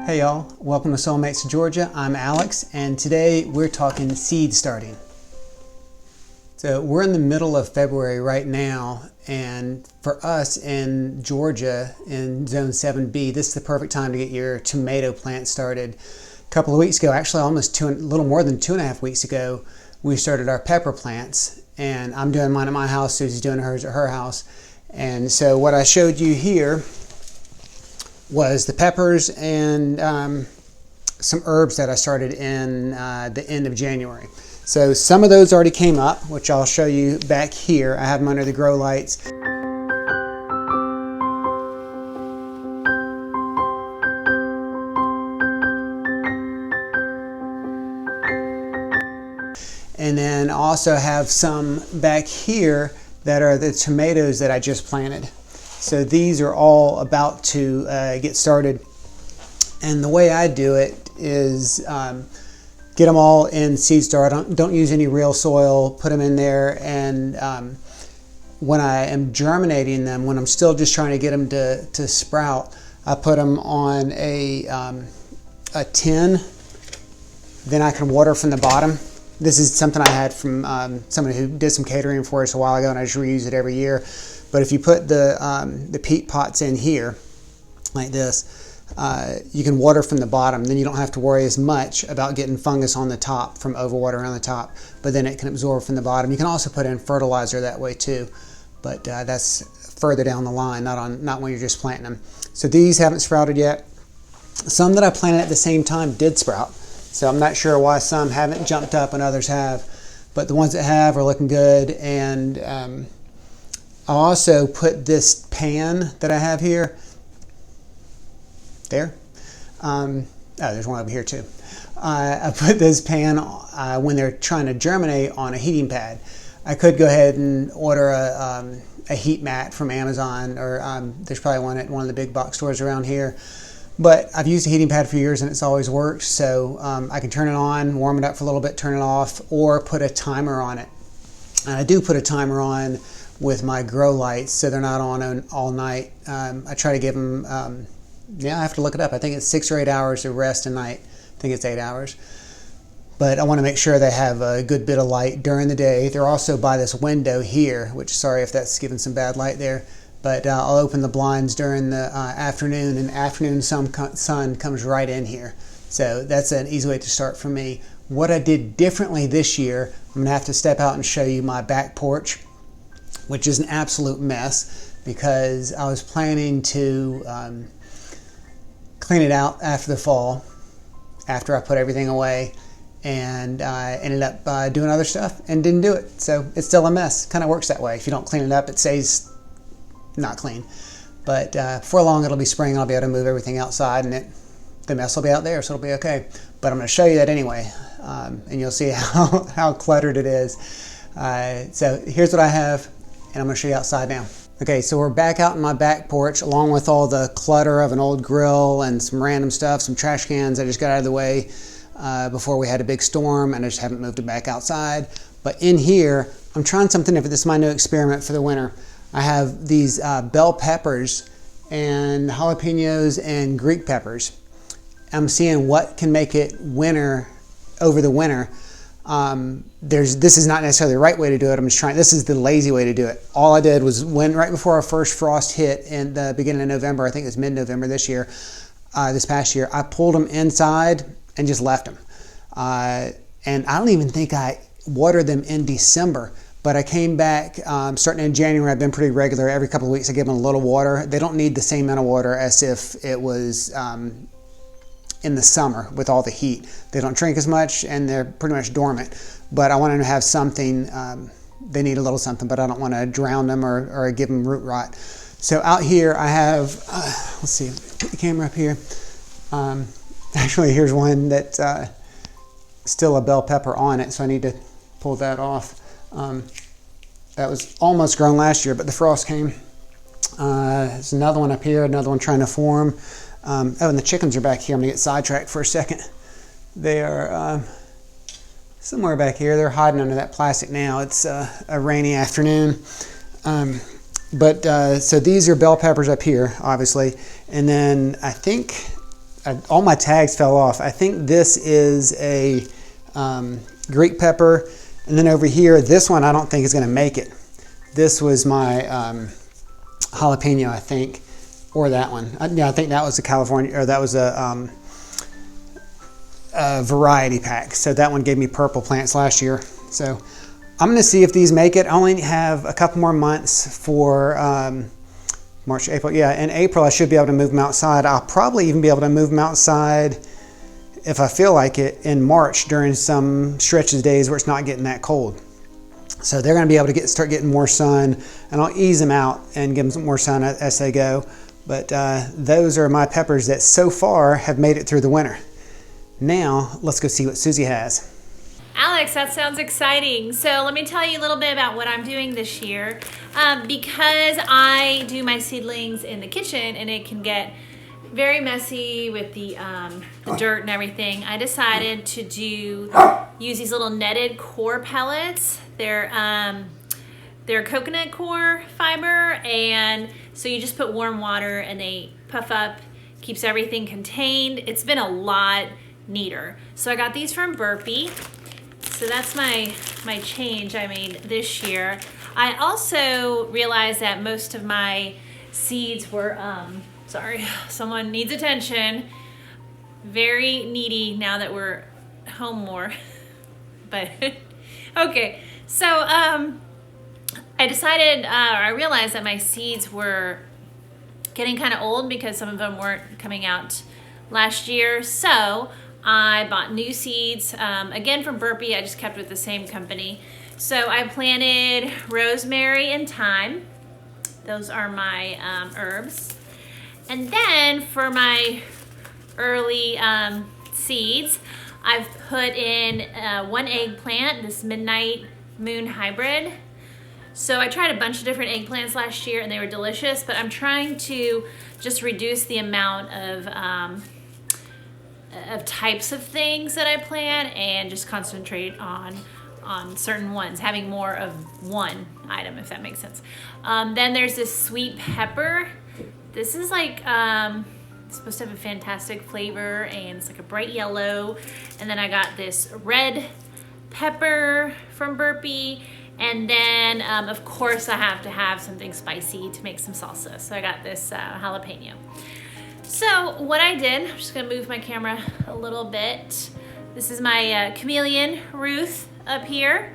Hey y'all, welcome to Soulmates of Georgia. I'm Alex, and today we're talking seed starting. So we're in the middle of February right now, and for us in Georgia in Zone 7B, this is the perfect time to get your tomato plant started. A couple of weeks ago, actually a little more than 2.5 weeks ago, we started our pepper plants, and I'm doing mine at my house, Susie's doing hers at her house. And so what I showed you here was the peppers and some herbs that I started in the end of January. So some of those already came up, which I'll show you back here. I have them under the grow lights. And then I also have some back here that are the tomatoes that I just planted. So these are all about to get started. And the way I do it is get them all in seed starter. Don't use any real soil, put them in there. And when I am germinating them, when I'm still just trying to get them to sprout, I put them on a tin. Then I can water from the bottom. This is something I had from somebody who did some catering for us a while ago, and I just reuse it every year. But if you put the peat pots in here, like this, you can water from the bottom. Then you don't have to worry as much about getting fungus on the top from overwatering on the top. But then it can absorb from the bottom. You can also put in fertilizer that way too. But that's further down the line, not when you're just planting them. So these haven't sprouted yet. Some that I planted at the same time did sprout. So I'm not sure why some haven't jumped up and others have. But the ones that have are looking good. And I also put this pan that I have here, there. Oh, there's one over here too. I put this pan when they're trying to germinate on a heating pad. I could go ahead and order a heat mat from Amazon, or there's probably one at one of the big box stores around here. But I've used a heating pad for years and it's always worked. So I can turn it on, warm it up for a little bit, turn it off, or put a timer on it. And I do put a timer on with my grow lights, so they're not on all night. I try to give them, I have to look it up. I think it's 6 or 8 hours of rest a night. I think it's 8 hours. But I want to make sure they have a good bit of light during the day. They're also by this window here, which, sorry if that's giving some bad light there. But I'll open the blinds during the afternoon, and afternoon sun comes right in here. So that's an easy way to start for me. What I did differently this year, I'm going to have to step out and show you my back porch, which is an absolute mess because I was planning to clean it out after the fall, after I put everything away, and I ended up doing other stuff and didn't do it. So it's still a mess. Kind of works that way. If you don't clean it up, it stays not clean. But before long, it'll be spring and I'll be able to move everything outside, and the mess will be out there, so it'll be okay. But I'm going to show you that anyway, and you'll see how cluttered it is. So here's what I have, and I'm going to show you outside now. Okay, so we're back out in my back porch, along with all the clutter of an old grill and some random stuff, some trash cans I just got out of the way before we had a big storm, and I just haven't moved it back outside. But in here, I'm trying something different. This is my new experiment for the winter. I have these bell peppers and jalapenos and Greek peppers. I'm seeing what can make it winter over the winter. This is not necessarily the right way to do it. I'm just trying. This is the lazy way to do it. All I did was right before our first frost hit in the beginning of November, I think it was mid-November this past year, I pulled them inside and just left them. And I don't even think I watered them in December. But I came back starting in January. I've been pretty regular. Every couple of weeks I give them a little water. They don't need the same amount of water as if it was in the summer with all the heat. They don't drink as much and they're pretty much dormant. But I want them to have something. They need a little something, but I don't want to drown them or give them root rot. So out here I have, let's see, put the camera up here. Actually, here's one that's still a bell pepper on it, so I need to pull that off. That was almost grown last year, but the frost came. There's another one up here, another one trying to form. Oh, and the chickens are back here. I'm going to get sidetracked for a second. They are somewhere back here. They're hiding under that plastic now. It's a rainy afternoon. So these are bell peppers up here, obviously. And then I think all my tags fell off. I think this is a Greek pepper. And then over here, this one I don't think is going to make it. This was my jalapeno, I think, or that one. Yeah, I think that was a California, or that was a variety pack. So that one gave me purple plants last year. So I'm going to see if these make it. I only have a couple more months for March, April. Yeah, in April I should be able to move them outside. I'll probably even be able to move them outside if I feel like it in March during some stretches of days where it's not getting that cold. So they're going to be able to start getting more sun, and I'll ease them out and give them some more sun as they go. But those are my peppers that so far have made it through the winter. Now let's go see what Susie has. Alex, that sounds exciting. So let me tell you a little bit about what I'm doing this year. Because I do my seedlings in the kitchen and it can get very messy with the dirt and everything, I decided to use these little netted core pellets. They're coconut core fiber, and so you just put warm water and they puff up, keeps everything contained. It's been a lot neater. So I got these from Burpee. So that's my change I made this year. I also realized that most of my seeds were, sorry, someone needs attention. Very needy now that we're home more. But, okay. So, I decided, I realized that my seeds were getting kind of old because some of them weren't coming out last year. So I bought new seeds, again from Burpee. I just kept with the same company. So I planted rosemary and thyme. Those are my herbs. And then for my early seeds, I've put in one eggplant, this Midnight Moon hybrid. So I tried a bunch of different eggplants last year and they were delicious, but I'm trying to just reduce the amount of types of things that I plant and just concentrate on certain ones, having more of one item, if that makes sense. Then there's this sweet pepper. This is like, it's supposed to have a fantastic flavor and it's like a bright yellow. And then I got this red pepper from Burpee. And then, of course, I have to have something spicy to make some salsa. So I got this jalapeno. So what I did, I'm just gonna move my camera a little bit. This is my chameleon, Ruth, up here.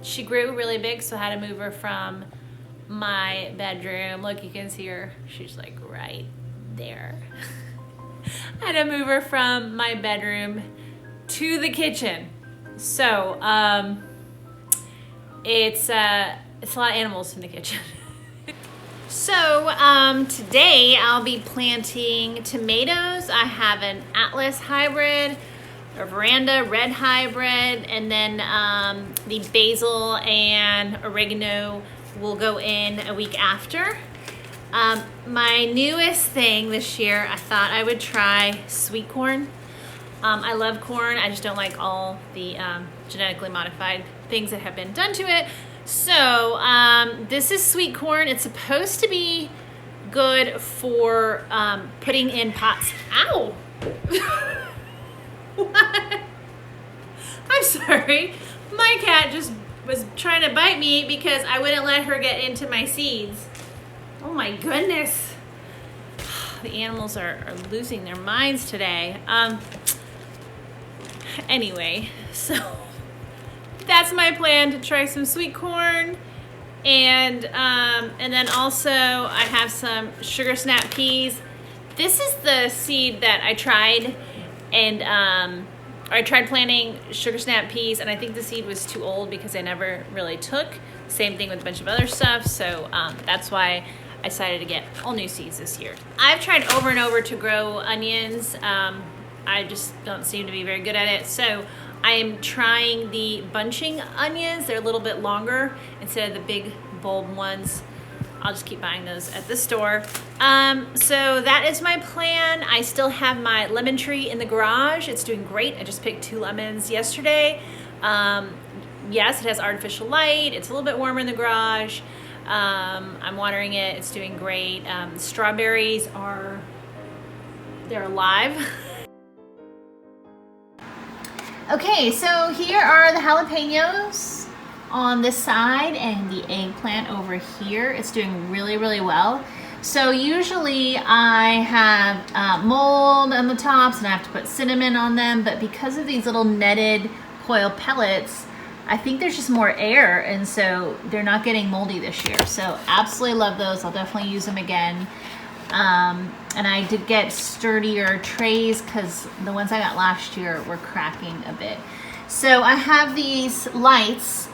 She grew really big, so I had to move her from my bedroom. Look, you can see her, she's like right there. I had to move her from my bedroom to the kitchen. So, it's a lot of animals in the kitchen. So today I'll be planting tomatoes. I have an Atlas hybrid, a Veranda red hybrid, and then the basil and oregano will go in a week after. My newest thing this year, I thought I would try sweet corn. I love corn, I just don't like all the genetically modified things that have been done to it. So this is sweet corn. It's supposed to be good for putting in pots. Ow! What? I'm sorry. My cat just was trying to bite me because I wouldn't let her get into my seeds. Oh my goodness. The animals are losing their minds today. Anyway, so that's my plan, to try some sweet corn, and then also I have some sugar snap peas. This is the seed that I tried, and I tried planting sugar snap peas, and I think the seed was too old because I never really took. Same thing with a bunch of other stuff, so that's why I decided to get all new seeds this year. I've tried over and over to grow onions. I just don't seem to be very good at it, so I am trying the bunching onions. They're a little bit longer instead of the big bulb ones. I'll just keep buying those at the store. So that is my plan. I still have my lemon tree in the garage. It's doing great. I just picked 2 lemons yesterday. Yes, it has artificial light. It's a little bit warmer in the garage. I'm watering it. It's doing great. Strawberries are they're alive. Okay, so here are the jalapenos on this side and the eggplant over here. It's doing really, really well. So usually I have mold on the tops and I have to put cinnamon on them, but because of these little netted coil pellets, I think there's just more air, and so they're not getting moldy this year. So absolutely love those. I'll definitely use them again. And I did get sturdier trays because the ones I got last year were cracking a bit. So I have these lights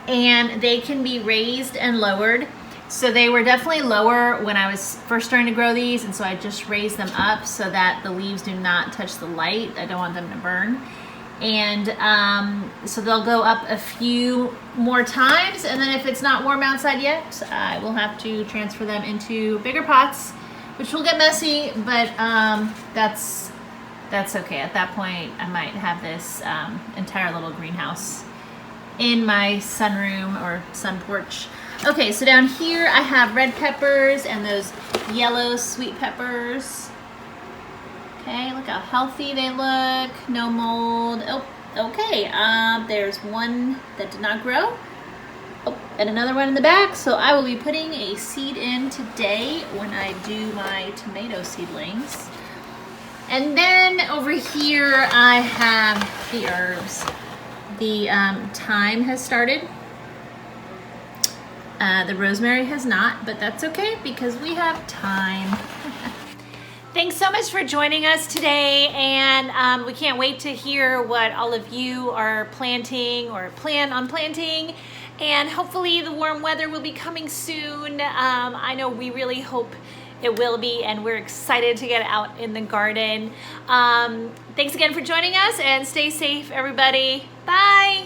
and they can be raised and lowered. So they were definitely lower when I was first starting to grow these, and so I just raised them up so that the leaves do not touch the light. I don't want them to burn. And so they'll go up a few more times, and then if it's not warm outside yet, I will have to transfer them into bigger pots, which will get messy, but that's okay. At that point, I might have this entire little greenhouse in my sunroom or sun porch. Okay, so down here I have red peppers and those yellow sweet peppers. Okay, look how healthy they look. No mold. Oh, okay. There's one that did not grow. Oh, and another one in the back. So I will be putting a seed in today when I do my tomato seedlings. And then over here I have the herbs. The thyme has started. The rosemary has not, but that's okay because we have time. Thanks so much for joining us today, and we can't wait to hear what all of you are planting or plan on planting, and hopefully the warm weather will be coming soon. I know we really hope it will be, and we're excited to get out in the garden. Thanks again for joining us, and stay safe, everybody. Bye.